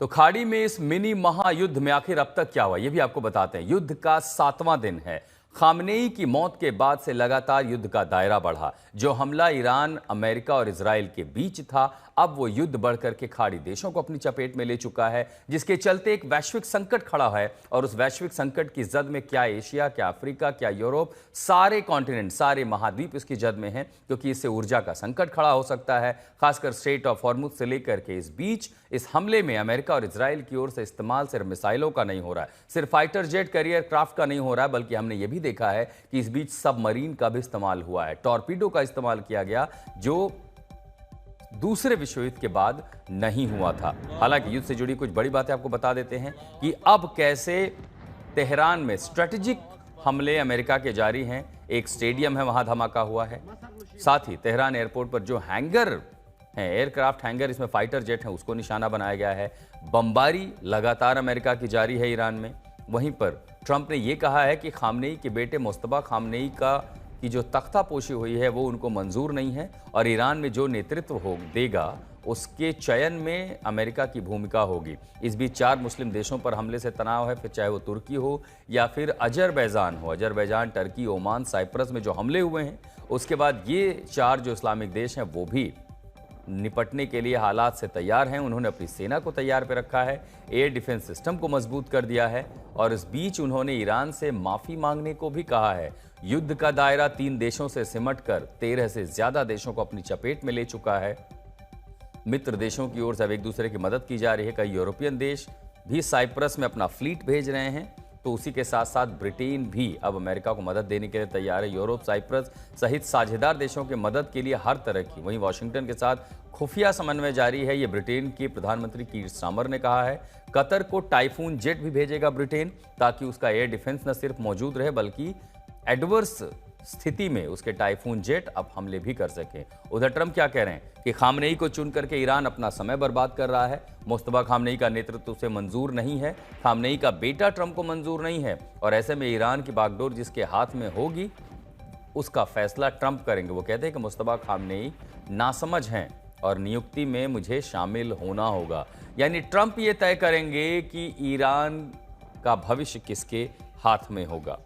तो खाड़ी में इस मिनी महायुद्ध में आखिर अब तक क्या हुआ, ये भी आपको बताते हैं। युद्ध का 7वां दिन है। खामनेई की मौत के बाद से लगातार युद्ध का दायरा बढ़ा। जो हमला ईरान, अमेरिका और इजराइल के बीच था, अब वो युद्ध बढ़कर के खाड़ी देशों को अपनी चपेट में ले चुका है, जिसके चलते एक वैश्विक संकट खड़ा है। और उस वैश्विक संकट की जद में क्या एशिया, क्या अफ्रीका, क्या यूरोप, सारे कॉन्टिनेंट, सारे महाद्वीप इसकी जद में हैं, क्योंकि इससे ऊर्जा का संकट खड़ा हो सकता है। खासकर स्ट्रेट ऑफ हॉर्मुज से लेकर के इस बीच इस हमले में अमेरिका और इजराइल की ओर से इस्तेमाल सिर्फ मिसाइलों का नहीं हो रहा है, सिर्फ फाइटर जेट, कैरियर क्राफ्ट का नहीं हो रहा है, बल्कि हमने ये भी देखा है कि इस बीच सबमरीन का भी इस्तेमाल हुआ है, टॉर्पीडो का इस्तेमाल किया गया, जो दूसरे विश्व युद्ध के बाद नहीं हुआ था। हालांकि युद्ध से जुड़ी कुछ बड़ी बातें आपको बता देते हैं कि अब कैसे तेहरान में स्ट्रेटेजिक हमले अमेरिका के जारी हैं। एक स्टेडियम है, वहां धमाका हुआ है। साथ ही तेहरान एयरपोर्ट पर जो हैंगर है, एयरक्राफ्ट हैंगर, इसमें फाइटर जेट है, उसको निशाना बनाया गया है। बमबारी लगातार अमेरिका की जारी है ईरान में। वहीं पर ट्रंप ने यह कहा है कि खामनेई के बेटे मुस्तफा खामनेई की जो तख्तापोशी हुई है वो उनको मंजूर नहीं है, और ईरान में जो नेतृत्व देगा उसके चयन में अमेरिका की भूमिका होगी। इस बीच 4 मुस्लिम देशों पर हमले से तनाव है, फिर चाहे वो तुर्की हो या फिर अजरबैजान हो। अजरबैजान, टर्की, ओमान, साइप्रस में जो हमले हुए हैं, उसके बाद ये 4 जो इस्लामिक देश हैं वो भी निपटने के लिए हालात से तैयार हैं। उन्होंने अपनी सेना को तैयार पे रखा है, एयर डिफेंस सिस्टम को मजबूत कर दिया है, और इस बीच उन्होंने ईरान से माफी मांगने को भी कहा है। युद्ध का दायरा 3 देशों से सिमटकर 13 से ज्यादा देशों को अपनी चपेट में ले चुका है। मित्र देशों की ओर से अब एक दूसरे की मदद की जा रही है। कई यूरोपियन देश भी साइप्रस में अपना फ्लीट भेज रहे हैं, तो उसी के साथ साथ ब्रिटेन भी अब अमेरिका को मदद देने के लिए तैयार है। यूरोप, साइप्रस सहित साझेदार देशों की मदद के लिए हर तरह की, वहीं वाशिंगटन के साथ खुफिया समन्वय जारी है। ये ब्रिटेन के प्रधानमंत्री कीर स्टारमर ने कहा है। कतर को टाइफून जेट भी भेजेगा ब्रिटेन, ताकि उसका एयर डिफेंस न सिर्फ मौजूद रहे, बल्कि एडवर्स स्थिति में उसके टाइफून जेट अब हमले भी कर सके। उधर ट्रंप क्या कह रहे हैं कि खामनेई को चुन करके ईरान अपना समय बर्बाद कर रहा है। मुस्तफा खामनेई का नेतृत्व उसे मंजूर नहीं है, खामनेई का बेटा ट्रंप को मंजूर नहीं है, और ऐसे में ईरान की बागडोर जिसके हाथ में होगी उसका फैसला ट्रंप करेंगे। वो कहते हैं कि मुस्तफा खामनेई नासमझ हैं और नियुक्ति में मुझे शामिल होना होगा। यानी ट्रंप ये तय करेंगे कि ईरान का भविष्य किसके हाथ में होगा।